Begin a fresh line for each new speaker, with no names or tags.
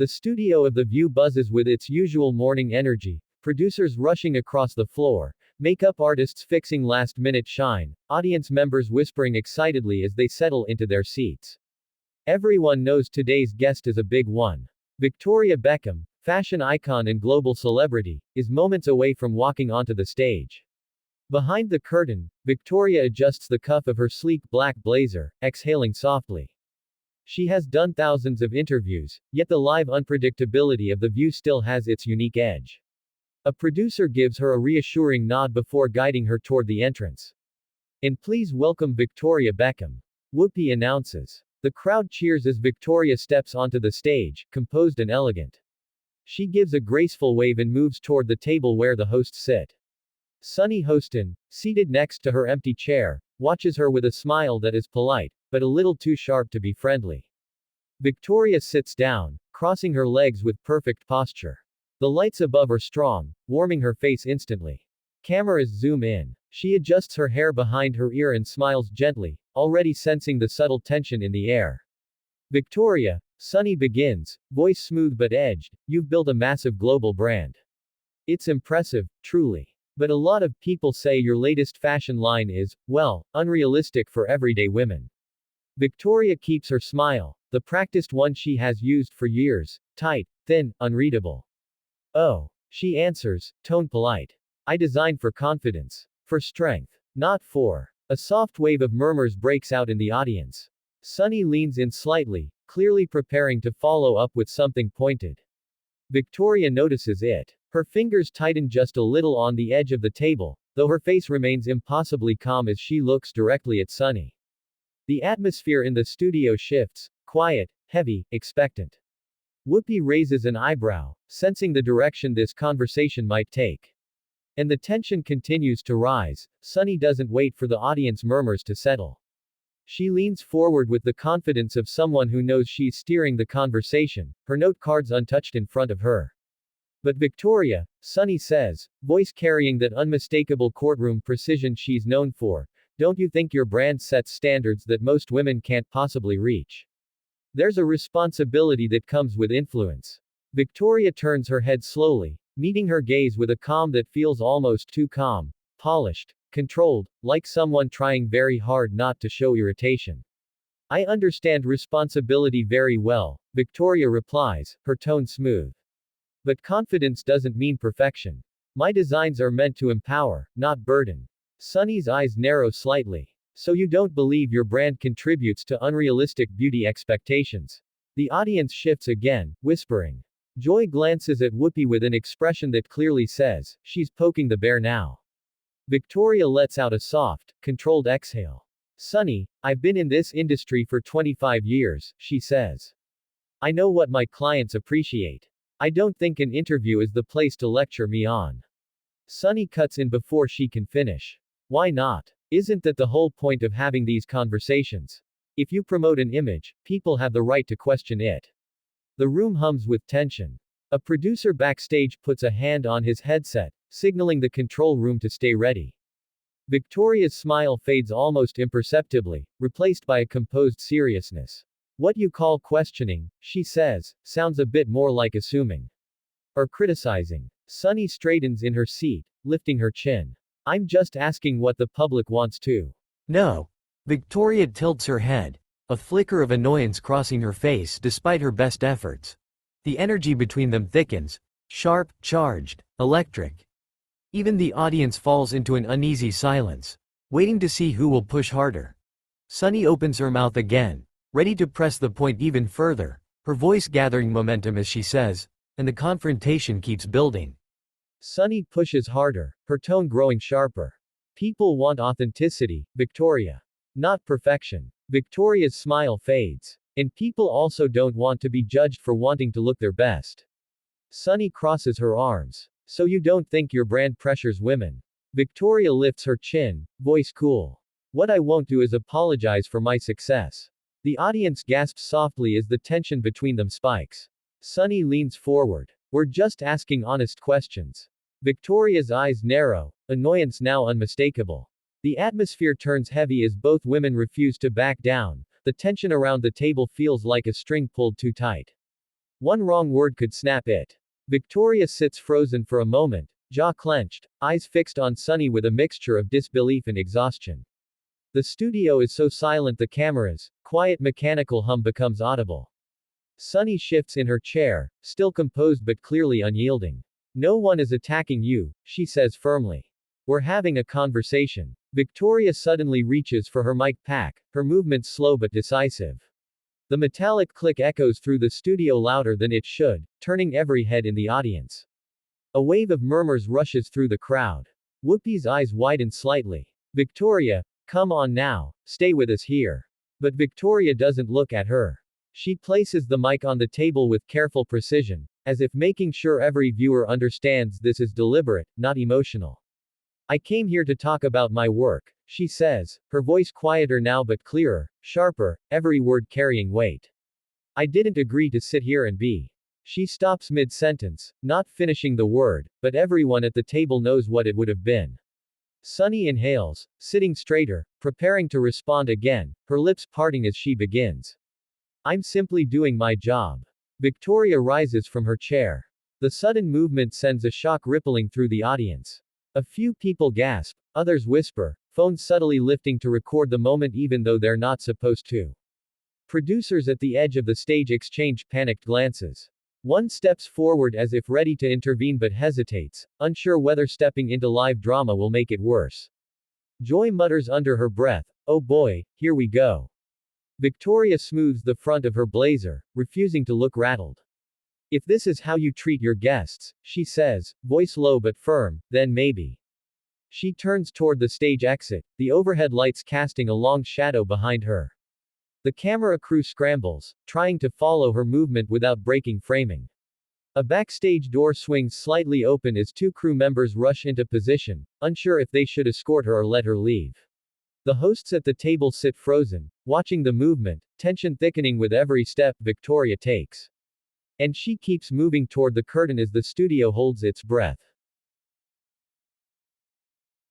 The studio of The View buzzes with its usual morning energy, producers rushing across the floor, makeup artists fixing last-minute shine, audience members whispering excitedly as they settle into their seats. Everyone knows today's guest is a big one. Victoria Beckham, fashion icon and global celebrity, is moments away from walking onto the stage. Behind the curtain, Victoria adjusts the cuff of her sleek black blazer, exhaling softly. She has done thousands of interviews, yet the live unpredictability of The View still has its unique edge. A producer gives her a reassuring nod before guiding her toward the entrance. And please welcome Victoria Beckham. Whoopi announces. The crowd cheers as Victoria steps onto the stage, composed and elegant. She gives a graceful wave and moves toward the table where the hosts sit. Sunny Hostin, seated next to her empty chair, watches her with a smile that is polite, but a little too sharp to be friendly. Victoria sits down, crossing her legs with perfect posture. The lights above are strong, warming her face instantly. Cameras zoom in. She adjusts her hair behind her ear and smiles gently, already sensing the subtle tension in the air. Victoria, Sunny begins, voice smooth but edged, you've built a massive global brand. It's impressive, truly. But a lot of people say your latest fashion line is, well, unrealistic for everyday women. Victoria keeps her smile, the practiced one she has used for years, tight, thin, unreadable. Oh, she answers, tone polite. I design for confidence. For strength. Not for. A soft wave of murmurs breaks out in the audience. Sunny leans in slightly, clearly preparing to follow up with something pointed. Victoria notices it. Her fingers tighten just a little on the edge of the table, though her face remains impossibly calm as she looks directly at Sunny. The atmosphere in the studio shifts, quiet, heavy, expectant. Whoopi raises an eyebrow, sensing the direction this conversation might take. And the tension continues to rise. Sunny doesn't wait for the audience murmurs to settle. She leans forward with the confidence of someone who knows she's steering the conversation, her note cards untouched in front of her. But Victoria, Sunny says, voice carrying that unmistakable courtroom precision she's known for, don't you think your brand sets standards that most women can't possibly reach? There's a responsibility that comes with influence. Victoria turns her head slowly, meeting her gaze with a calm that feels almost too calm, polished, controlled, like someone trying very hard not to show irritation. I understand responsibility very well, Victoria replies, her tone smooth. But confidence doesn't mean perfection. My designs are meant to empower, not burden. Sunny's eyes narrow slightly. So you don't believe your brand contributes to unrealistic beauty expectations? The audience shifts again, whispering. Joy glances at Whoopi with an expression that clearly says, she's poking the bear now. Victoria lets out a soft, controlled exhale. Sunny, I've been in this industry for 25 years, she says. I know what my clients appreciate. I don't think an interview is the place to lecture me on. Sunny cuts in before she can finish. Why not? Isn't that the whole point of having these conversations? If you promote an image, people have the right to question it. The room hums with tension. A producer backstage puts a hand on his headset, signaling the control room to stay ready. Victoria's smile fades almost imperceptibly, replaced by a composed seriousness. What you call questioning, she says, sounds a bit more like assuming. Or criticizing. Sunny straightens in her seat, lifting her chin. I'm just asking what the public wants to know. Victoria tilts her head, a flicker of annoyance crossing her face despite her best efforts. The energy between them thickens, sharp, charged, electric. Even the audience falls into an uneasy silence, waiting to see who will push harder. Sunny opens her mouth again, ready to press the point even further, her voice gathering momentum as she says, and the confrontation keeps building. Sunny pushes harder, her tone growing sharper. People want authenticity, Victoria. Not perfection. Victoria's smile fades. And people also don't want to be judged for wanting to look their best. Sunny crosses her arms. So you don't think your brand pressures women? Victoria lifts her chin, voice cool. What I won't do is apologize for my success. The audience gasps softly as the tension between them spikes. Sunny leans forward. We're just asking honest questions. Victoria's eyes narrow, annoyance now unmistakable. The atmosphere turns heavy as both women refuse to back down. The tension around the table feels like a string pulled too tight. One wrong word could snap it. Victoria sits frozen for a moment, jaw clenched, eyes fixed on Sunny with a mixture of disbelief and exhaustion. The studio is so silent the camera's quiet mechanical hum becomes audible. Sunny shifts in her chair, still composed but clearly unyielding. No one is attacking you, she says firmly. We're having a conversation. Victoria suddenly reaches for her mic pack, her movements slow but decisive. The metallic click echoes through the studio louder than it should, turning every head in the audience. A wave of murmurs rushes through the crowd. Whoopi's eyes widen slightly. Victoria, come on now, stay with us here. But Victoria doesn't look at her. She places the mic on the table with careful precision, as if making sure every viewer understands this is deliberate, not emotional. I came here to talk about my work, she says, her voice quieter now but clearer, sharper, every word carrying weight. I didn't agree to sit here and be. She stops mid-sentence, not finishing the word, but everyone at the table knows what it would have been. Sunny inhales, sitting straighter, preparing to respond again, her lips parting as she begins. I'm simply doing my job. Victoria rises from her chair. The sudden movement sends a shock rippling through the audience. A few people gasp, others whisper, phones subtly lifting to record the moment even though they're not supposed to. Producers at the edge of the stage exchange panicked glances. One steps forward as if ready to intervene but hesitates, unsure whether stepping into live drama will make it worse. Joy mutters under her breath, oh boy, here we go. Victoria smooths the front of her blazer, refusing to look rattled. If this is how you treat your guests, she says, voice low but firm, then maybe. She turns toward the stage exit, the overhead lights casting a long shadow behind her. The camera crew scrambles, trying to follow her movement without breaking framing. A backstage door swings slightly open as two crew members rush into position, unsure if they should escort her or let her leave. The hosts at the table sit frozen, watching the movement, tension thickening with every step Victoria takes. And she keeps moving toward the curtain as the studio holds its breath.